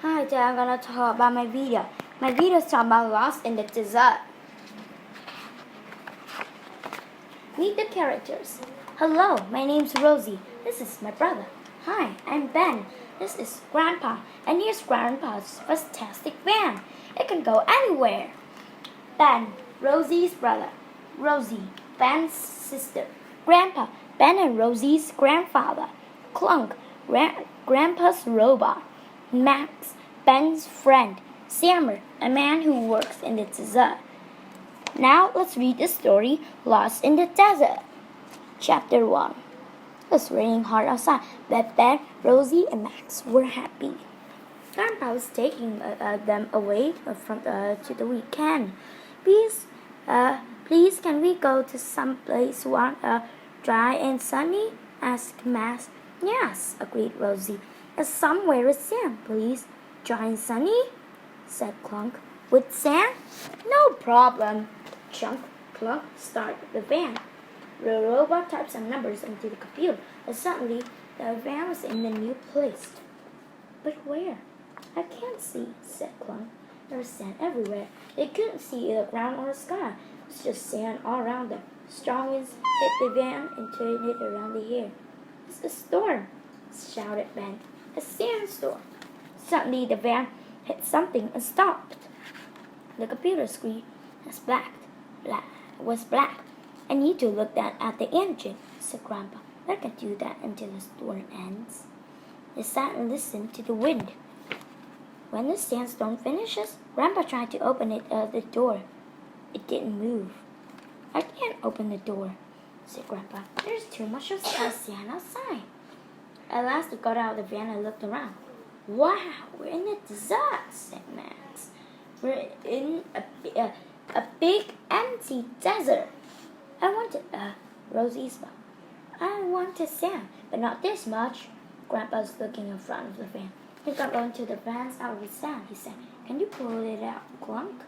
Hi, today I'm gonna talk about my video. My video is talking about Lost in the Desert. Meet the characters. Hello, my name's Rosie. This is my brother. Hi, I'm Ben. This is Grandpa. And here's Grandpa's fantastic van. It can go anywhere. Ben, Rosie's brother. Rosie, Ben's sister. Grandpa, Ben and Rosie's grandfather. Clunk, Grandpa's robot. Max, Ben's friend. Sammer, a man who works in the desert. Now let's read the story Lost in the Desert. Chapter 1. It was raining hard outside, but Ben, Rosie, and Max were happy. Grandpa was taking them away to the weekend. Please, can we go to some place warm, dry and sunny? Asked Max. Yes, agreed Rosie. Somewhere with sand, please. Dry and sunny? Said Clunk. With sand? No problem. Clunk started the van. The robot typed some numbers into the computer, and suddenly the van was in a new place. But where? I can't see, said Clunk. There was sand everywhere. They couldn't see the ground or the sky. It was just sand all around them. Strong winds hit the van and turned it around the hair. It's a storm, shouted Ben. A sandstorm. Suddenly the van hit something and stopped. The computer screen was black. I need to look at the engine, said Grandpa. I can do that until the storm ends. They sat and listened to the wind. When the sandstorm finishes, Grandpa tried to open the door. It didn't move. I can't open the door, said Grandpa. There's too much of sand outside. At last he got out of the van and looked around. Wow, we're in the desert, said Max. We're in a big empty desert. Rosie's mom. I wanted sand, but not this much. Grandpa's looking in front of the van. He got onto the van's out with sand. He said, Can you pull it out, Clunk?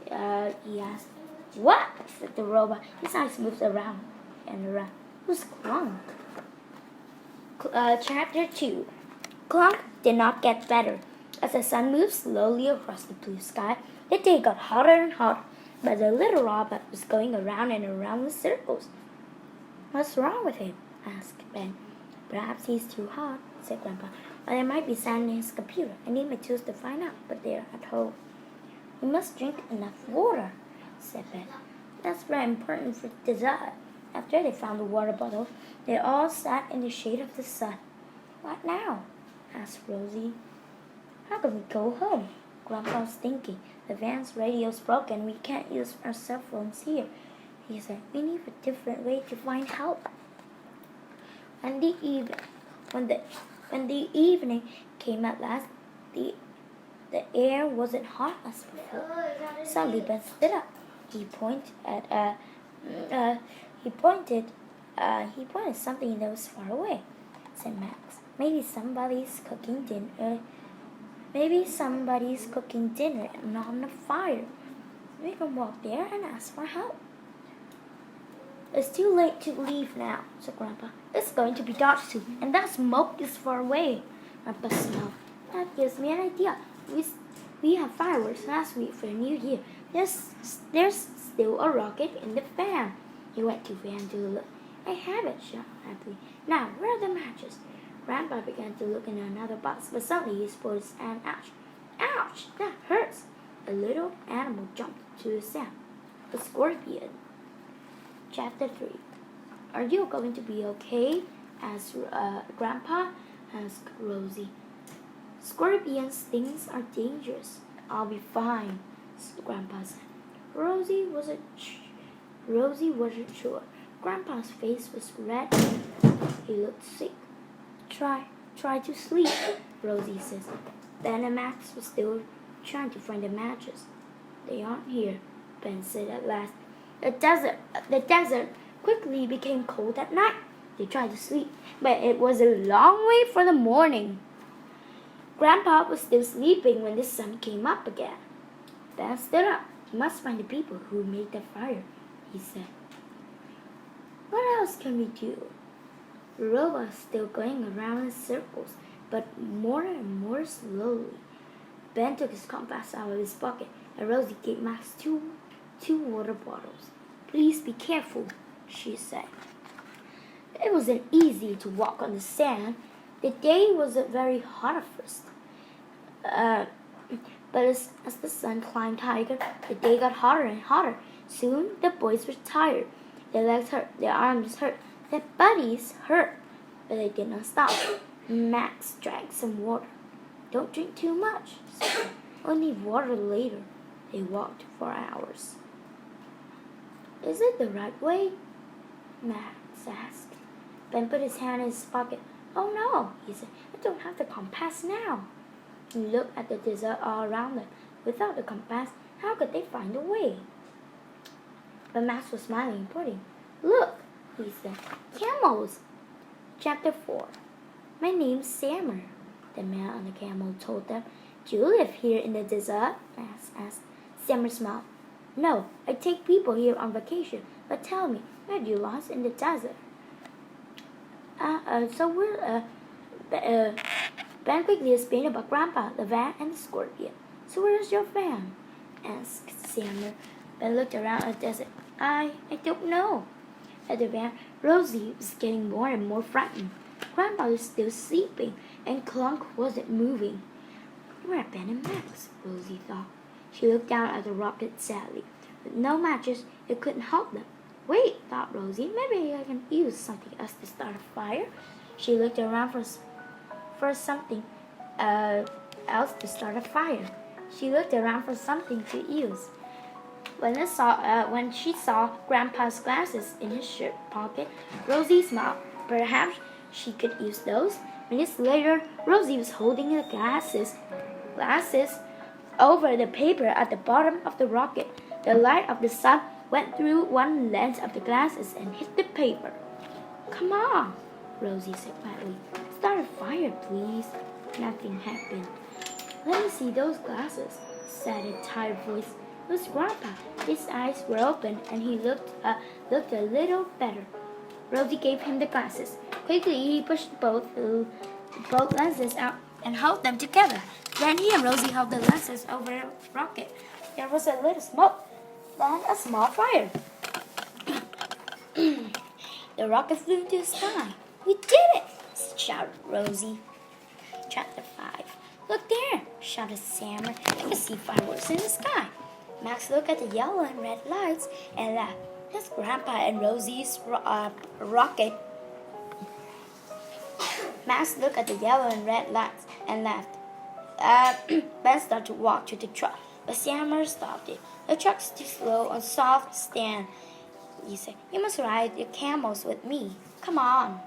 He asked. What? Said the robot. His eyes moved around and around. Who's Clunk? Chapter 2. Clunk did not get better. As the sun moved slowly across the blue sky, the day got hotter and hotter, but the little robot was going around and around in circles. What's wrong with him? Asked Ben. Perhaps he's too hot, said Grandpa. Or there might be sand in his computer. I need my tools to find out, but they're at home. We must drink enough water, said Ben. That's very important for the desert. After they found the water bottle, they all sat in the shade of the sun. What now? Asked Rosie. How can we go home? Grandpa was thinking. The van's radio's broken. We can't use our cell phones here. He said, we need a different way to find help. When the evening came at last, the air wasn't hot as before. Suddenly Ben stood up. He pointed something that was far away, said Max. Maybe somebody's cooking dinner and on a fire. We can walk there and ask for help. It's too late to leave now, said Grandpa. It's going to be dark soon, and that smoke is far away. Grandpa smiled. That gives me an idea. We have fireworks last week for the New Year. There's still a rocket in the van. He went to the van to look. I have it, shouted happily. Now, where are the matches? Grandpa began to look in another box, but suddenly he spotted his hand. Ouch! Ouch! That hurts! A little animal jumped to the sand. A scorpion. Chapter 3. Are you going to be okay? Asked Grandpa. Asked Rosie. Scorpion stings are dangerous. I'll be fine, Grandpa said. Rosie wasn't sure. Grandpa's face was red. He looked sick. Try to sleep, Rosie says. Ben and Max were still trying to find the matches. They aren't here, Ben said at last. The desert quickly became cold at night. They tried to sleep, but it was a long way for the morning. Grandpa was still sleeping when the sun came up again. Ben stood up. He must find the people who made the fire, he said. What else can we do? The robot was still going around in circles. but more and more slowly. Ben took his compass out of his pocket, and Rosie gave Max two water bottles. "Please be careful," she said. It wasn't easy to walk on the sand. The day was very hot at first. But as the sun climbed higher, the day got hotter and hotter. Soon the boys were tired. Their legs hurt, their arms hurt, their bodies hurt. But they did not stop. Max drank some water. "Don't drink too much," said Ben. "Only water later." They walked for hours. "Is it the right way?" Max asked. Ben put his hand in his pocket. "Oh no," he said. "I don't have the compass now." He looked at the desert all around them. Without the compass, how could they find a way? But Max was smiling and pointing. "Look," he said. "Camels." Chapter 4. "My name's Sammer," the man on the camel told them. "Do you live here in the desert?" Max asked. Sammer smiled. "No, I take people here on vacation. But tell me, where do you lost in the desert?" Ben quickly explained about Grandpa, the van, and the scorpion. "So where's your van?" asked Sammer. Ben looked around at the desert. I don't know." At the van, Rosie was getting more and more frightened. Grandpa was still sleeping, and Clunk wasn't moving. "Where are Ben and Max?" Rosie thought. She looked down at the rocket sadly. With no matches, it couldn't help them. "Wait," thought Rosie, "maybe I can use something else to start a fire." She looked around for something else to start a fire. She looked around for something to use. When she saw Grandpa's glasses in his shirt pocket, Rosie smiled. Perhaps she could use those. Minutes later, Rosie was holding the glasses over the paper at the bottom of the rocket. The light of the sun went through one lens of the glasses and hit the paper. "Come on," Rosie said quietly. "Start a fire, please." Nothing happened. "Let me see those glasses," said a tired voice. It was Grandpa. His eyes were open and he looked a little better. Rosie gave him the glasses. Quickly, he pushed both lenses out and held them together. Then he and Rosie held the lenses over the rocket. There was a little smoke, then a small fire. The rocket flew into the sky. "We did it!" shouted Rosie. Chapter 5. "Look there!" shouted Sammer. "I can see fireworks in the sky." Max looked at the yellow and red lights and laughed. "That's Grandpa and Rosie's rocket." Max looked at the yellow and red lights and laughed. Ben started to walk to the truck, but Sammer stopped it. "The truck's too slow on soft stand," he said. "You must ride your camels with me. Come on."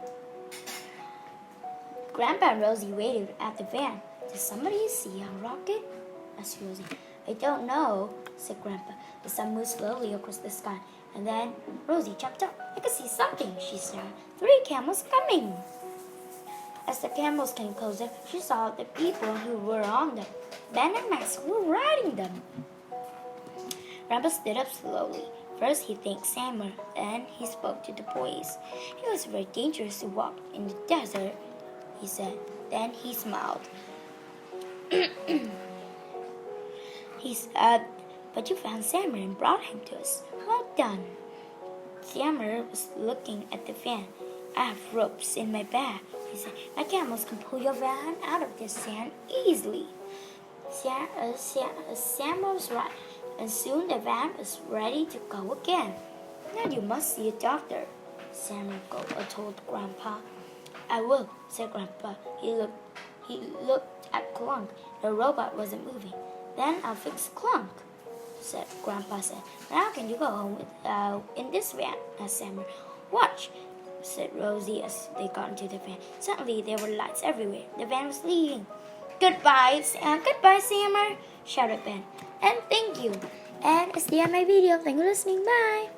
Grandpa and Rosie waited at the van. "Did somebody see our rocket?" asked Rosie. "I don't know," said Grandpa. The sun moved slowly across the sky, and then Rosie jumped up. "I can see something," she said. 3 camels coming." As the camels came closer, she saw the people who were on them. Ben and Max were riding them. Grandpa stood up slowly. First he thanked Sammer, then he spoke to the boys. "It was very dangerous to walk in the desert," he said. Then he smiled. He said, "But you found Sammer and brought him to us. Well done." Sammer was looking at the van. "I have ropes in my bag," he said. "My camels can pull your van out of the sand easily." Sammer was right, and soon the van was ready to go again. "Now you must see a doctor," Sammer told Grandpa. "I will," said Grandpa. He looked at Clunk. The robot wasn't moving. "Then I'll fix Clunk," Grandpa said. "Now can you go home in this van?" asked Sammer. "Watch," said Rosie as they got into the van. Suddenly there were lights everywhere. The van was leaving. Goodbye, Sammer," shouted Ben. "And thank you." And it's the end of my video. Thank you for listening. Bye.